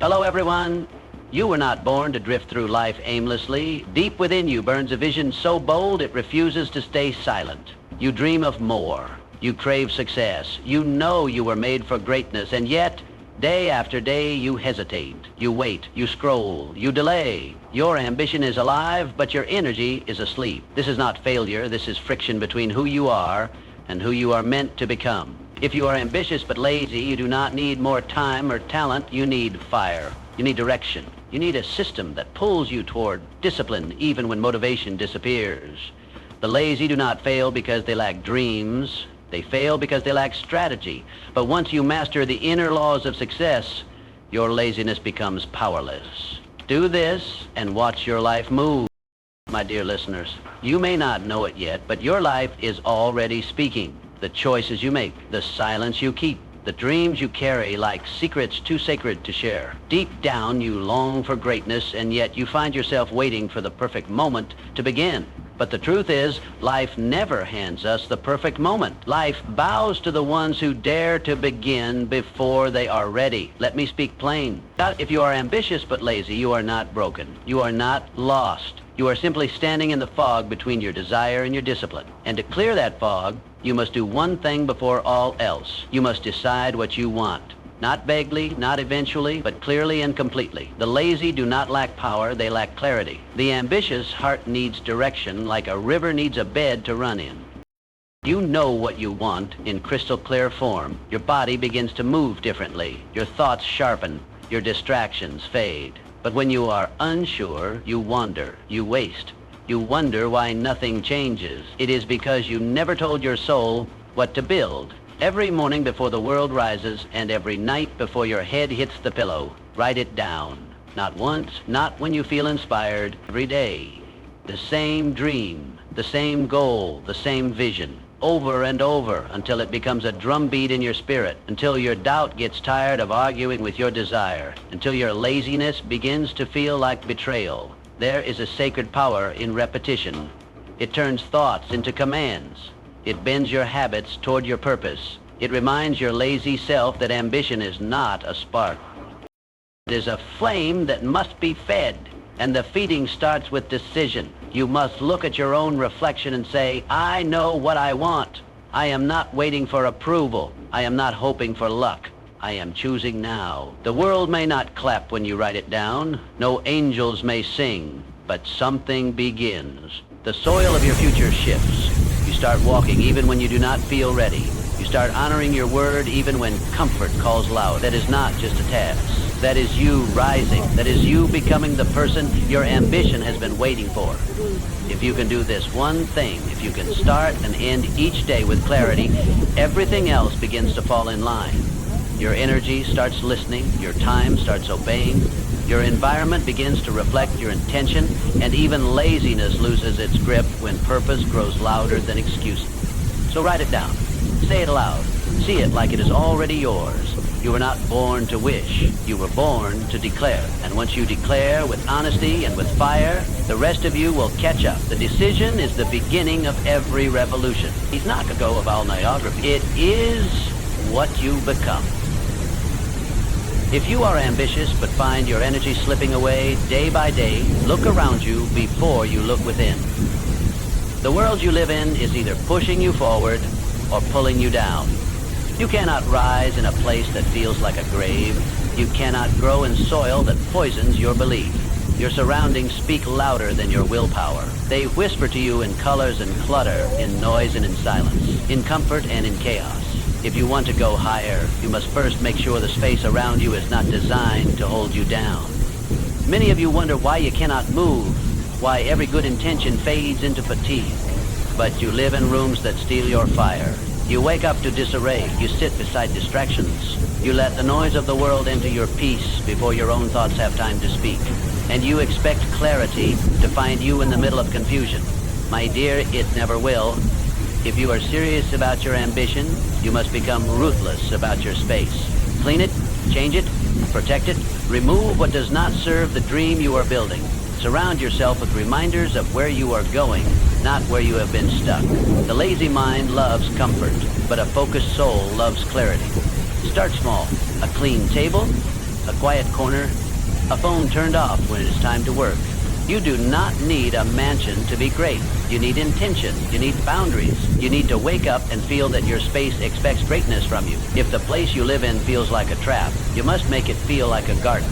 Hello, everyone. You were not born to drift through life aimlessly. Deep within you burns a vision so bold it refuses to stay silent. You dream of more. You crave success. You know you were made for greatness, and yet, day after day, you hesitate. You wait. You scroll. You delay. Your ambition is alive, but your energy is asleep. This is not failure. This is friction between who you are and who you are meant to become. If you are ambitious but lazy, you do not need more time or talent. You need fire. You need direction. You need a system that pulls you toward discipline even when motivation disappears. The lazy do not fail because they lack dreams. They fail because they lack strategy. But once you master the inner laws of success, your laziness becomes powerless. Do this and watch your life move. My dear listeners, you may not know it yet, but your life is already speaking. The choices you make, the silence you keep, the dreams you carry like secrets too sacred to share. Deep down, you long for greatness, and yet you find yourself waiting for the perfect moment to begin. But the truth is, life never hands us the perfect moment. Life bows to the ones who dare to begin before they are ready. Let me speak plain. If you are ambitious but lazy, you are not broken. You are not lost. You are simply standing in the fog between your desire and your discipline. And to clear that fog, you must do one thing before all else. You must decide what you want. Not vaguely, not eventually, but clearly and completely. The lazy do not lack power, they lack clarity. The ambitious heart needs direction like a river needs a bed to run in. You know what you want in crystal clear form. Your body begins to move differently. Your thoughts sharpen. Your distractions fade. But when you are unsure, you wander, you waste. You wonder why nothing changes. It is because you never told your soul what to build. Every morning before the world rises and every night before your head hits the pillow, write it down. Not once, not when you feel inspired, every day. The same dream, the same goal, the same vision. Over and over until it becomes a drumbeat in your spirit, until your doubt gets tired of arguing with your desire, until your laziness begins to feel like betrayal. There is a sacred power in repetition. It turns thoughts into commands. It bends your habits toward your purpose. It reminds your lazy self that ambition is not a spark. It is a flame that must be fed, and the feeding starts with decision. You must look at your own reflection and say, I know what I want. I am not waiting for approval. I am not hoping for luck. I am choosing now. The world may not clap when you write it down. No angels may sing, but something begins. The soil of your future shifts. You start walking even when you do not feel ready. You start honoring your word even when comfort calls loud. That is not just a task. That is you rising. That is you becoming the person your ambition has been waiting for. If you can do this one thing, if you can start and end each day with clarity, everything else begins to fall in line. Your energy starts listening, your time starts obeying, your environment begins to reflect your intention, and even laziness loses its grip when purpose grows louder than excuses. So write it down. Say it aloud. See it like it is already yours. You were not born to wish. You were born to declare. And once you declare with honesty and with fire, the rest of you will catch up. The decision is the beginning of every revolution. It's not a go of all Niagara. It is what you become. If you are ambitious but find your energy slipping away day by day, look around you before you look within. The world you live in is either pushing you forward or pulling you down. You cannot rise in a place that feels like a grave. You cannot grow in soil that poisons your belief. Your surroundings speak louder than your willpower. They whisper to you in colors and clutter, in noise and in silence, in comfort and in chaos. If you want to go higher, you must first make sure the space around you is not designed to hold you down. Many of you wonder why you cannot move, why every good intention fades into fatigue. But you live in rooms that steal your fire. You wake up to disarray. You sit beside distractions. You let the noise of the world enter your peace before your own thoughts have time to speak. And you expect clarity to find you in the middle of confusion. My dear, it never will. If you are serious about your ambition, you must become ruthless about your space. Clean it, change it, protect it, remove what does not serve the dream you are building. Surround yourself with reminders of where you are going, not where you have been stuck. The lazy mind loves comfort, but a focused soul loves clarity. Start small. A clean table, a quiet corner, a phone turned off when it's time to work. You do not need a mansion to be great. You need intention. You need boundaries. You need to wake up and feel that your space expects greatness from you. If the place you live in feels like a trap, you must make it feel like a garden,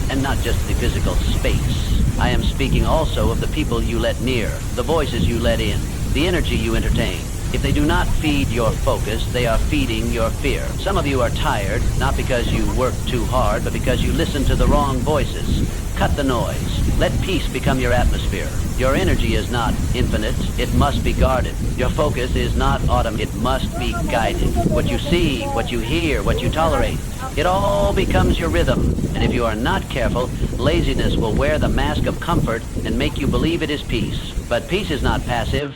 and not just the physical space. I am speaking also of the people you let near, the voices you let in, the energy you entertain. If they do not feed your focus, they are feeding your fear. Some of you are tired, not because you work too hard, but because you listen to the wrong voices. Cut the noise. Let peace become your atmosphere. Your energy is not infinite. It must be guarded. Your focus is not automated. It must be guided. What you see, what you hear, what you tolerate, it all becomes your rhythm. And if you are not careful, laziness will wear the mask of comfort and make you believe it is peace. But peace is not passive.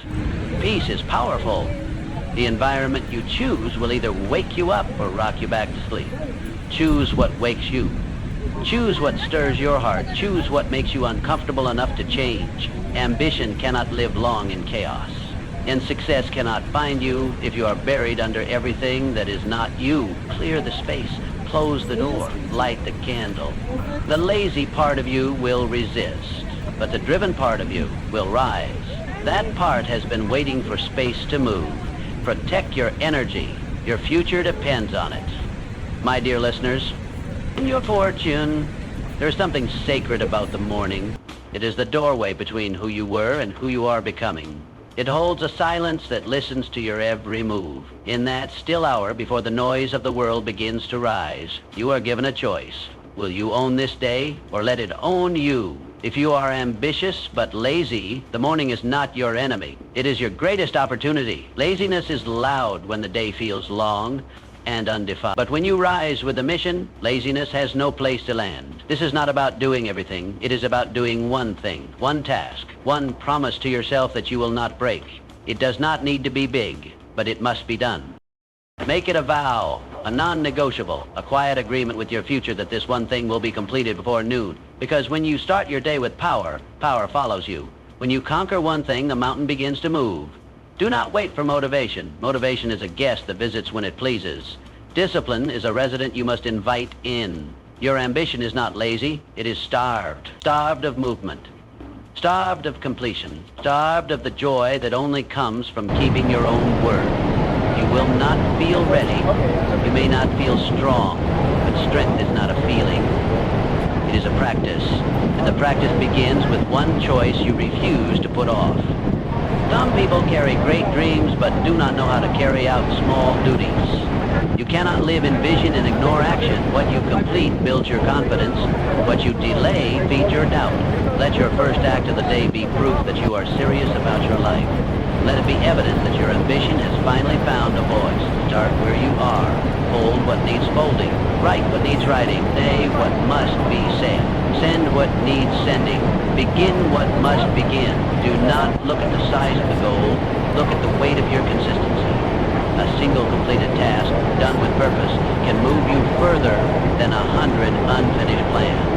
Peace is powerful. The environment you choose will either wake you up or rock you back to sleep. Choose what wakes you. Choose what stirs your heart. Choose what makes you uncomfortable enough to change. Ambition cannot live long in chaos. And success cannot find you if you are buried under everything that is not you. Clear the space. Close the door. Light the candle. The lazy part of you will resist, but the driven part of you will rise. That part has been waiting for space to move. Protect your energy. Your future depends on it. My dear listeners, in your fortune, there's something sacred about the morning. It is the doorway between who you were and who you are becoming. It holds a silence that listens to your every move. In that still hour before the noise of the world begins to rise, you are given a choice. Will you own this day or let it own you? If you are ambitious but lazy, the morning is not your enemy. It is your greatest opportunity. Laziness is loud when the day feels long and undefined. But when you rise with a mission, laziness has no place to land. This is not about doing everything. It is about doing one thing, one task, one promise to yourself that you will not break. It does not need to be big, but it must be done. Make it a vow, a non-negotiable, a quiet agreement with your future that this one thing will be completed before noon. Because when you start your day with power, power follows you. When you conquer one thing, the mountain begins to move. Do not wait for motivation. Motivation is a guest that visits when it pleases. Discipline is a resident you must invite in. Your ambition is not lazy, it is starved. Starved of movement. Starved of completion. Starved of the joy that only comes from keeping your own word. You will not feel ready. You may not feel strong, but strength is not a feeling. It is a practice, and the practice begins with one choice you refuse to put off. Some people carry great dreams but do not know how to carry out small duties. You cannot live in vision and ignore action. What you complete builds your confidence. What you delay feeds your doubt. Let your first act of the day be proof that you are serious about your life. Let it be evident that your ambition has finally found a voice. Start where you are. Fold what needs folding. Write what needs writing. Say what must be said. Send what needs sending. Begin what must begin. Do not look at the size of the goal. Look at the weight of your consistency. A single completed task, done with purpose, can move you further than 100 unfinished plans.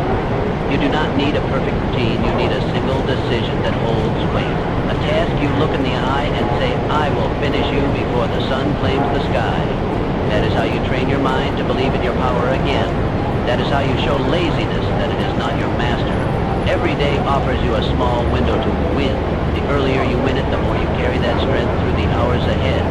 You do not need a perfect routine. You need a single decision that holds weight. A task you look in the eye and say, I will finish you before the sun flames the sky. That is how you train your mind to believe in your power again. That is how you show laziness that it is not your master. Every day offers you a small window to win. The earlier you win it, the more you carry that strength through the hours ahead.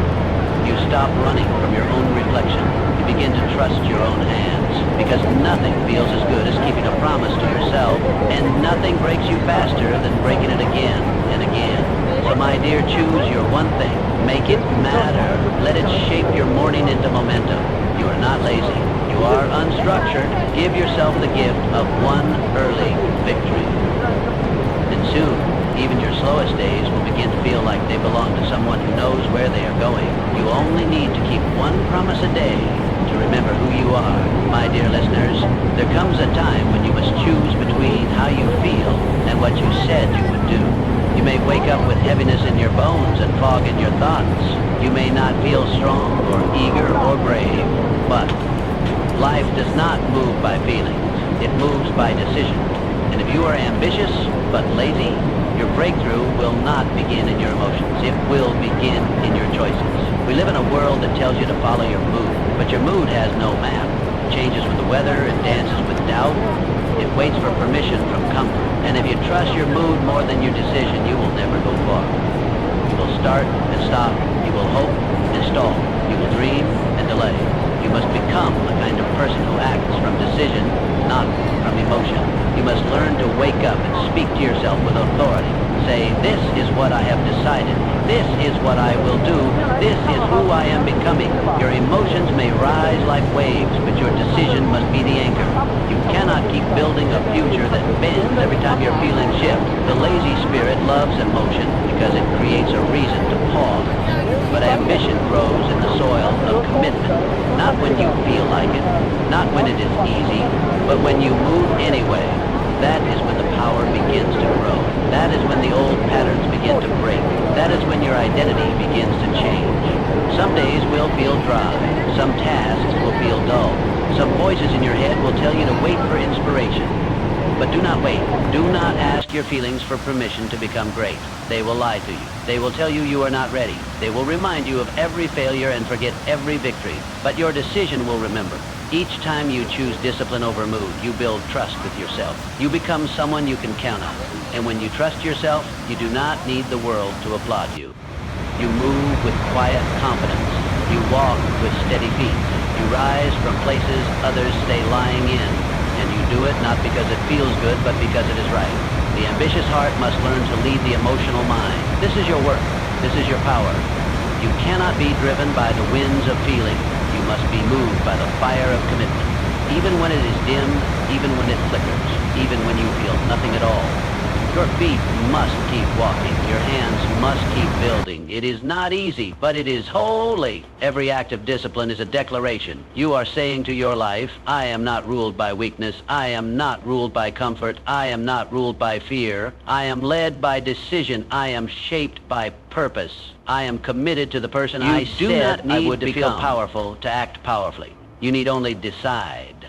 You stop running from your own reflection. You begin to trust your own hands, because nothing feels as good as keeping a promise to yourself, and nothing breaks you faster than breaking it again and again. So my dear, choose your one thing. Make it matter. Let it shape your morning into momentum. You are not lazy. You are unstructured. Give yourself the gift of one early victory. And soon, even your slowest days will begin to feel like they belong to someone who knows where they are going. You only need to keep one promise a day to remember who you are. My dear listeners, there comes a time when you must choose between how you feel and what you said you would do. You may wake up with heaviness in your bones and fog in your thoughts. You may not feel strong or eager or brave, but life does not move by feelings. It moves by decision. And if you are ambitious but lazy, your breakthrough will not begin in your emotions. It will begin in your choices. We live in a world that tells you to follow your mood, but your mood has no map. It changes with the weather, it dances with doubt. It waits for permission from comfort. And if you trust your mood more than your decision, you will never go far. You will start and stop. You will hope and stall. You will dream and delay. You must become the kind of person who acts from decision, not from emotion. You must learn to wake up and speak to yourself with authority. Say, this is what I have decided. This is what I will do. This is who I am becoming. Your emotions may rise like waves, but your decision must be the anchor. You cannot keep building a future that bends every time your feelings shift. The lazy spirit loves emotion because it creates a reason to pause. But ambition grows in the soil of commitment, not when you feel like it, not when it is easy, but when you move anyway. That is when the power begins to grow. That is when the old patterns begin to break. That is when your identity begins to change. Some days will feel dry. Some tasks will feel dull. Some voices in your head will tell you to wait for inspiration. But do not wait. Do not ask your feelings for permission to become great. They will lie to you. They will tell you you are not ready. They will remind you of every failure and forget every victory. But your decision will remember. Each time you choose discipline over mood, you build trust with yourself. You become someone you can count on. And when you trust yourself, you do not need the world to applaud you. You move with quiet confidence. You walk with steady feet. You rise from places others stay lying in. And you do it not because it feels good, but because it is right. The ambitious heart must learn to lead the emotional mind. This is your work. This is your power. You cannot be driven by the winds of feeling. You must be moved by the fire of commitment. Even when it is dim, even when it flickers, even when you feel nothing at all. Your feet must keep walking. Your hands must keep building. It is not easy, but it is holy. Every act of discipline is a declaration. You are saying to your life, I am not ruled by weakness. I am not ruled by comfort. I am not ruled by fear. I am led by decision. I am shaped by purpose. I am committed to the person I said I would to feel powerful, to act powerfully. You need only decide.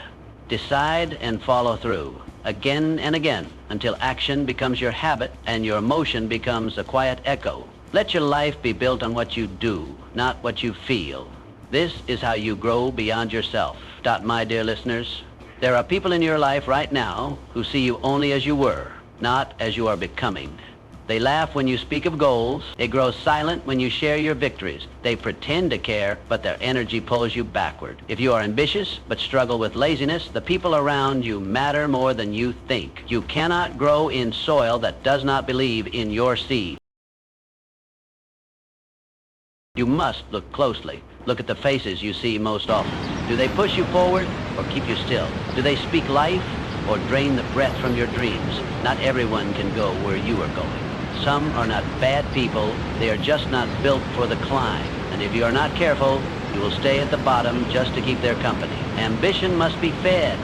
Decide and follow through. Again and again, until action becomes your habit and your motion becomes a quiet echo. Let your life be built on what you do, not what you feel. This is how you grow beyond yourself. My dear listeners, there are people in your life right now who see you only as you were, not as you are becoming. They laugh when you speak of goals. They grow silent when you share your victories. They pretend to care, but their energy pulls you backward. If you are ambitious but struggle with laziness, the people around you matter more than you think. You cannot grow in soil that does not believe in your seed. You must look closely. Look at the faces you see most often. Do they push you forward or keep you still? Do they speak life or drain the breath from your dreams? Not everyone can go where you are going. Some are not bad people, they are just not built for the climb. And if you are not careful, you will stay at the bottom just to keep their company. Ambition must be fed,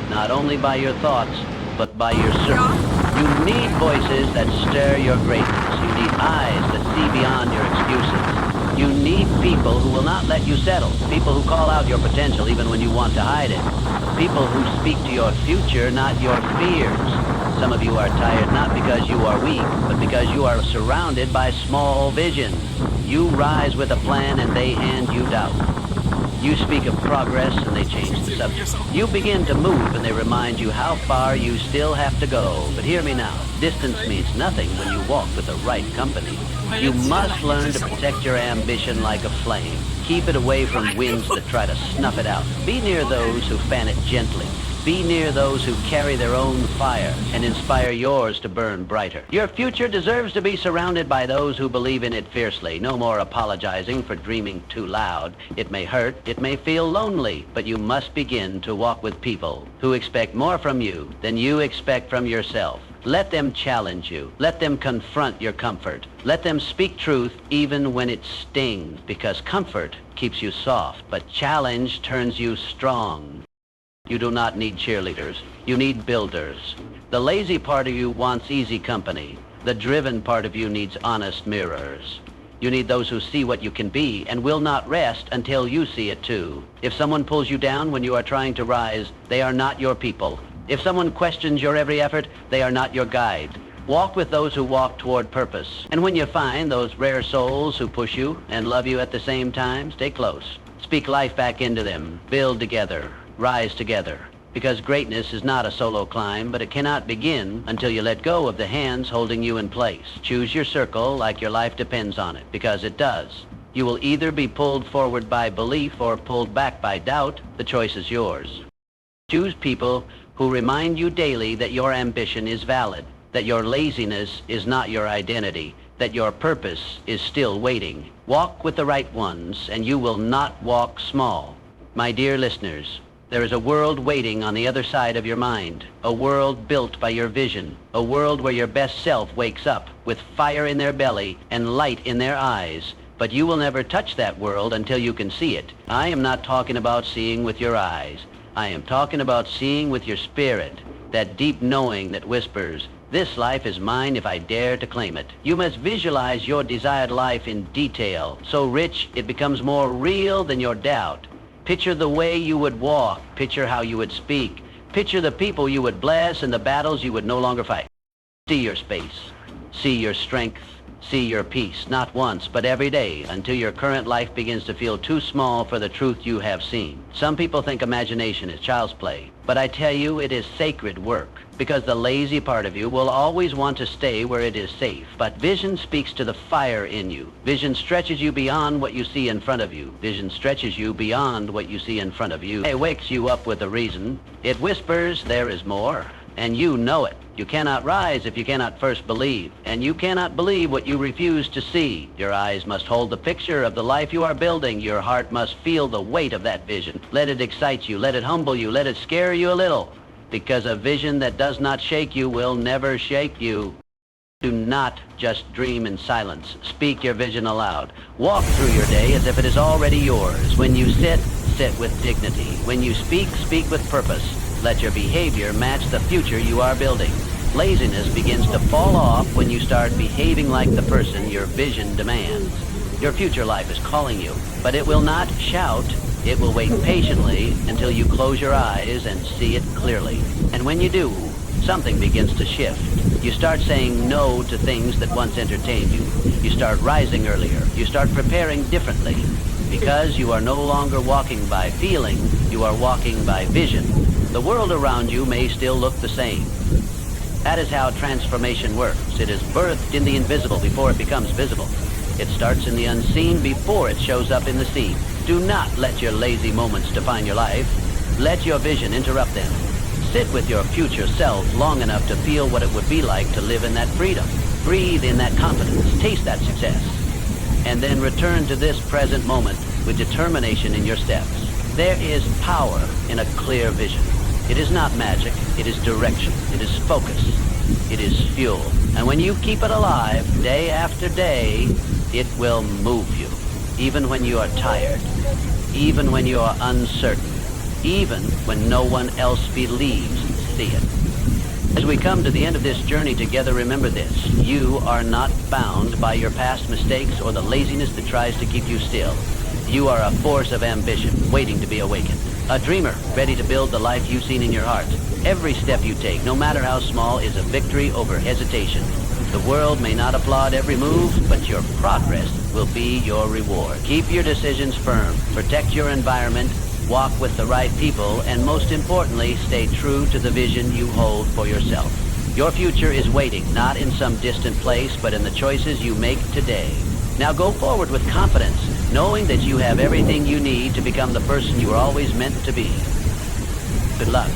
not only by your thoughts, but by your circle. You need voices that stir your greatness. You need eyes that see beyond your excuses. You need people who will not let you settle. People who call out your potential even when you want to hide it. People who speak to your future, not your fears. Some of you are tired not because you are weak, but because you are surrounded by small visions. You rise with a plan and they hand you doubt. You speak of progress and they change the subject. You begin to move and they remind you how far you still have to go. But hear me now. Distance means nothing when you walk with the right company. You must learn to protect your ambition like a flame. Keep it away from winds that try to snuff it out. Be near those who fan it gently. Be near those who carry their own fire and inspire yours to burn brighter. Your future deserves to be surrounded by those who believe in it fiercely. No more apologizing for dreaming too loud. It may hurt, it may feel lonely, but you must begin to walk with people who expect more from you than you expect from yourself. Let them challenge you. Let them confront your comfort. Let them speak truth even when it stings, because comfort keeps you soft, but challenge turns you strong. You do not need cheerleaders. You need builders. The lazy part of you wants easy company. The driven part of you needs honest mirrors. You need those who see what you can be and will not rest until you see it too. If someone pulls you down when you are trying to rise, they are not your people. If someone questions your every effort, they are not your guide. Walk with those who walk toward purpose. And when you find those rare souls who push you and love you at the same time, stay close. Speak life back into them. Build together. Rise together. Because greatness is not a solo climb, but it cannot begin until you let go of the hands holding you in place. Choose your circle like your life depends on it, because it does. You will either be pulled forward by belief or pulled back by doubt. The choice is yours. Choose people who remind you daily that your ambition is valid, that your laziness is not your identity, that your purpose is still waiting. Walk with the right ones, and you will not walk small. My dear listeners, there is a world waiting on the other side of your mind, a world built by your vision, a world where your best self wakes up with fire in their belly and light in their eyes. But you will never touch that world until you can see it. I am not talking about seeing with your eyes. I am talking about seeing with your spirit, that deep knowing that whispers, "This life is mine if I dare to claim it." You must visualize your desired life in detail, so rich it becomes more real than your doubt. Picture the way you would walk, picture how you would speak, picture the people you would bless and the battles you would no longer fight. See your space, see your strength, see your peace, not once, but every day, until your current life begins to feel too small for the truth you have seen. Some people think imagination is child's play, but I tell you it is sacred work, because the lazy part of you will always want to stay where it is safe. But vision speaks to the fire in you. Vision stretches you beyond what you see in front of you. Vision stretches you beyond what you see in front of you. It wakes you up with a reason. It whispers, there is more, and you know it. You cannot rise if you cannot first believe, and you cannot believe what you refuse to see. Your eyes must hold the picture of the life you are building. Your heart must feel the weight of that vision. Let it excite you, let it humble you, let it scare you a little, because a vision that does not shake you will never shake you. Do not just dream in silence. Speak your vision aloud. Walk through your day as if it is already yours. When you sit, sit with dignity. When you speak, speak with purpose. Let your behavior match the future you are building. Laziness begins to fall off when you start behaving like the person your vision demands. Your future life is calling you, but it will not shout. It will wait patiently until you close your eyes and see it clearly. And when you do, something begins to shift. You start saying no to things that once entertained you. You start rising earlier. You start preparing differently. Because you are no longer walking by feeling, you are walking by vision. The world around you may still look the same. That is how transformation works. It is birthed in the invisible before it becomes visible. It starts in the unseen before it shows up in the seen. Do not let your lazy moments define your life. Let your vision interrupt them. Sit with your future self long enough to feel what it would be like to live in that freedom. Breathe in that confidence. Taste that success. And then return to this present moment with determination in your steps. There is power in a clear vision. It is not magic. It is direction. It is focus. It is fuel. And when you keep it alive day after day, it will move you. Even when you are tired. Even when you are uncertain. Even when no one else believes, see it. As we come to the end of this journey together, remember this. You are not bound by your past mistakes or the laziness that tries to keep you still. You are a force of ambition, waiting to be awakened. A dreamer, ready to build the life you've seen in your heart. Every step you take, no matter how small, is a victory over hesitation. The world may not applaud every move, but your progress will be your reward. Keep your decisions firm. Protect your environment. Walk with the right people, and most importantly, stay true to the vision you hold for yourself. Your future is waiting, not in some distant place, but in the choices you make today. Now go forward with confidence, knowing that you have everything you need to become the person you were always meant to be. Good luck.